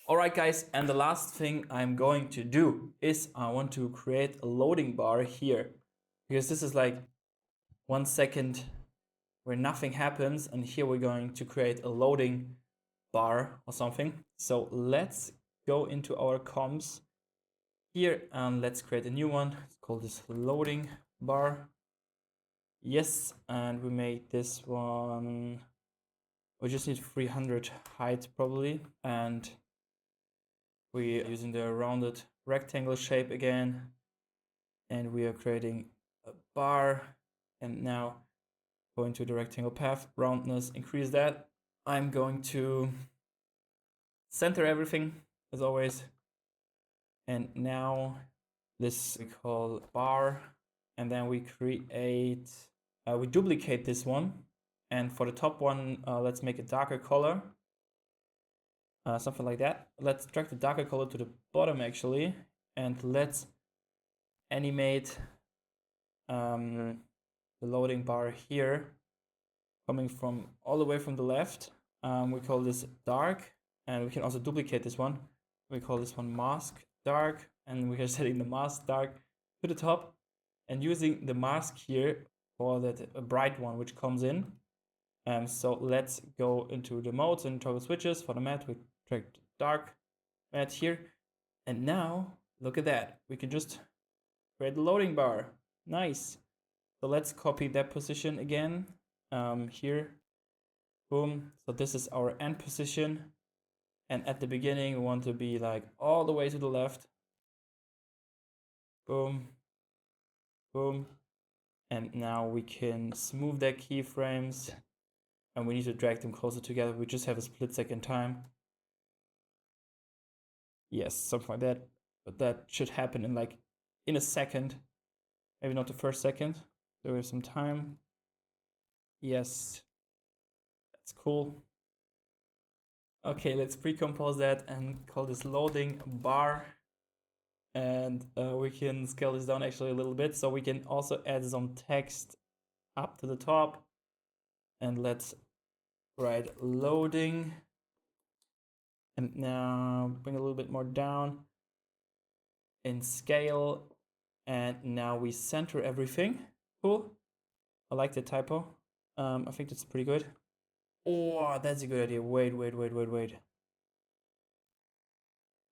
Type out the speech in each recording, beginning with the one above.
Alright guys, and the last thing I'm going to do is I want to create a loading bar here. Because this is like 1 second where nothing happens, and here we're going to create a loading bar or something. So let's go into our comps here and let's create a new one. Let's call this loading bar. Yes, and we made this one. We just need 300 height probably, and we're using the rounded rectangle shape again, and we are creating a bar. And now going to the rectangle path, roundness, increase that. I'm going to center everything as always. And now this we call bar, and then we create, we duplicate this one. And for the top one, let's make a darker color. Something like that. Let's drag the darker color to the bottom actually, and let's animate the loading bar here, coming from all the way from the left. We call this dark, and we can also duplicate this one. We call this one mask dark, and we are setting the mask dark to the top, and using the mask here for that bright one which comes in. So let's go into the modes and toggle switches. For the matte, we drag dark matte here, and now look at that. We can just create the loading bar. Nice. So let's copy that position again. Here, boom. So this is our end position, and at the beginning we want to be like all the way to the left. Boom, boom. And now we can smooth their keyframes, and we need to drag them closer together. We just have a split second time. Yes, something like that. But that should happen in a second. Maybe not the first second. So we have some time. Yes, that's cool. Okay, let's pre-compose that and call this loading bar. And we can scale this down actually a little bit, so we can also add some text up to the top. And let's write loading. And now bring a little bit more down in scale. And now we center everything. Cool. I like the typo. I think that's pretty good. Oh, that's a good idea. Wait.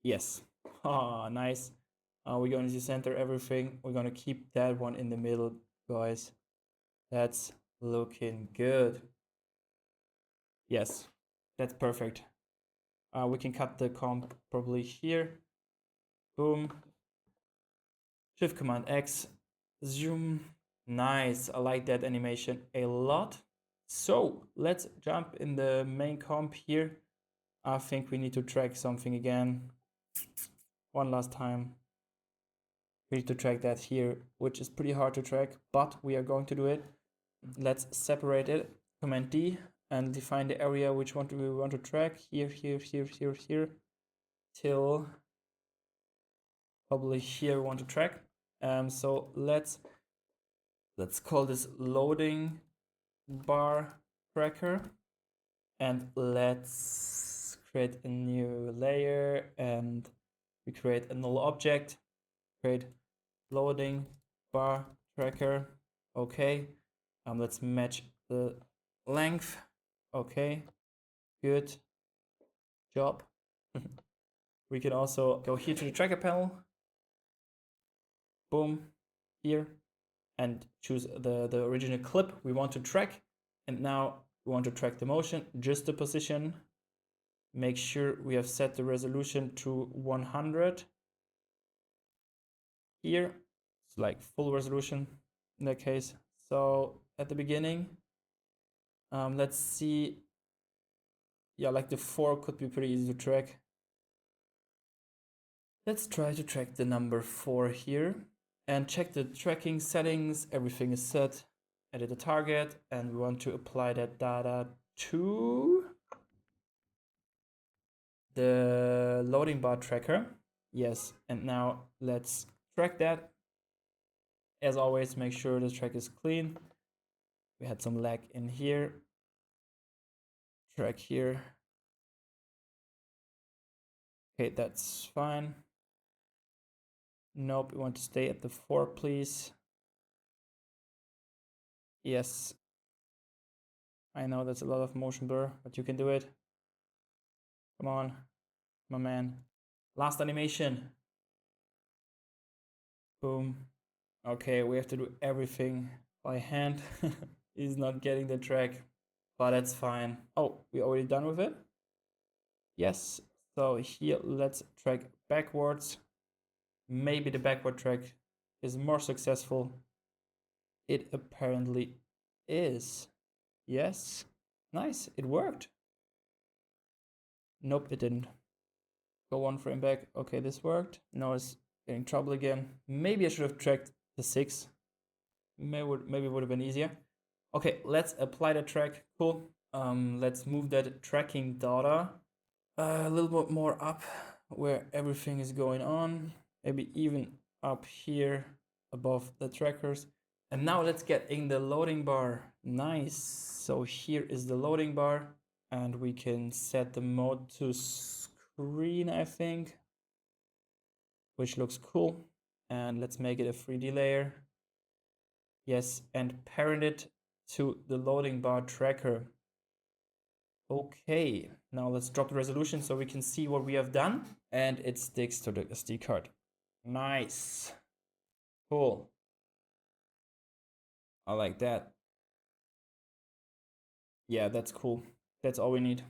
Yes. Oh, nice. We're going to center everything. We're going to keep that one in the middle, guys. That's looking good. Yes, that's perfect. We can cut the comp probably here. Boom. Shift Command X. Zoom. Nice. I like that animation a lot. So let's jump in the main comp here. I think we need to track something again. One last time. We need to track that here, which is pretty hard to track, but we are going to do it. Let's separate it. Command D and define the area which one we want to track. Here, till probably here we want to track. So let's call this loading bar tracker, and let's create a new layer, and we create a null object, create loading bar tracker. Okay. Let's match the length. Okay, good job. We can also go here to the tracker panel. Boom, here, and choose the original clip we want to track. And now we want to track the motion, just the position. Make sure we have set the resolution to 100. Here, it's like full resolution in that case. So at the beginning, let's see. Yeah, like the 4 could be pretty easy to track. Let's try to track the number 4 here and check the tracking settings. Everything is set. Edit the target, and we want to apply that data to the loading bar tracker. Yes, and now let's track that. As always, make sure the track is clean. We had some lag in here. Track here. Okay, that's fine. Nope, we want to stay at the 4, please. Yes. I know that's a lot of motion blur, but you can do it. Come on, my man. Last animation. Boom. Okay, we have to do everything by hand. He's not getting the track, but that's fine. Oh, we already done with it? Yes. So here, let's track backwards. Maybe the backward track is more successful. It apparently is. Yes. Nice. It worked. Nope, it didn't. Go 1 frame back. Okay, this worked. Now it's getting trouble again. Maybe I should have tracked the 6. Maybe it would have been easier. Okay, let's apply the track. Cool. Let's move that tracking data a little bit more up where everything is going on. Maybe even up here above the trackers. And now let's get in the loading bar. Nice. So here is the loading bar, and we can set the mode to screen, I think, which looks cool. And let's make it a 3D layer. Yes, and parent it to the loading bar tracker. Okay, now let's drop the resolution so we can see what we have done. And it sticks to the SD card. Nice. Cool. I like that. Yeah, that's cool. That's all we need.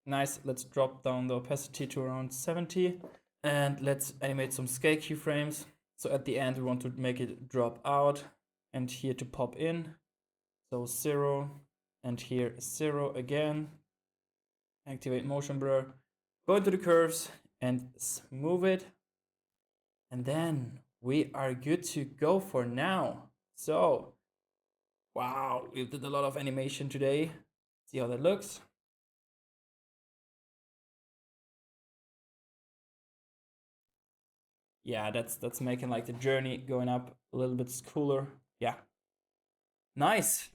Nice. Let's drop down the opacity to around 70. And let's animate some scale keyframes. So at the end, we want to make it drop out and here to pop in. So 0 and here 0 again. Activate motion blur. Go into the curves and smooth it. And then we are good to go for now. So, wow, we did a lot of animation today. See how that looks. Yeah, that's making like the journey going up a little bit cooler. Yeah. Nice.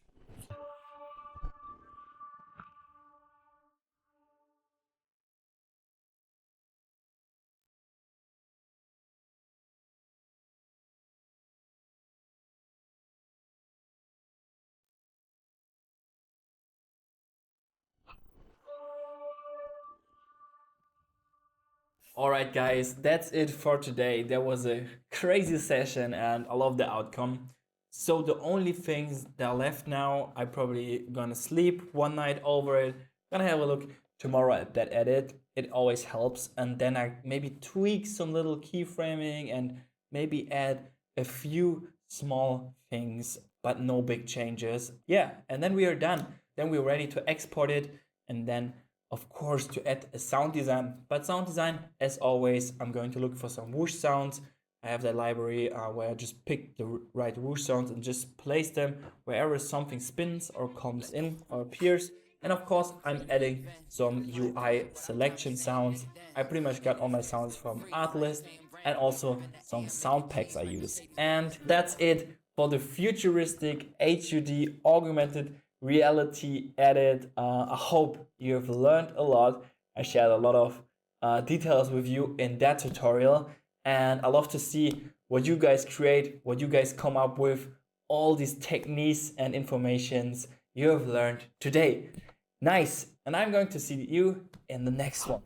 All right, guys, that's it for today. That was a crazy session and I love the outcome. So the only things that are left now, I probably gonna sleep one night over it, gonna have a look tomorrow at that edit. It always helps. And then I maybe tweak some little keyframing and maybe add a few small things, but no big changes. Yeah, and then we are done. Then we're ready to export it and then of course to add a sound design. But sound design, as always, I'm going to look for some whoosh sounds. I have that library where I just pick the right whoosh sounds and just place them wherever something spins or comes in or appears. And of course, I'm adding some UI selection sounds. I pretty much got all my sounds from Artlist and also some sound packs I use. And that's it for the futuristic HUD augmented reality edit. I hope you have learned a lot. I shared a lot of details with you in that tutorial, and I love to see what you guys create, what you guys come up with, all these techniques and informations you have learned today. Nice, and I'm going to see you in the next one.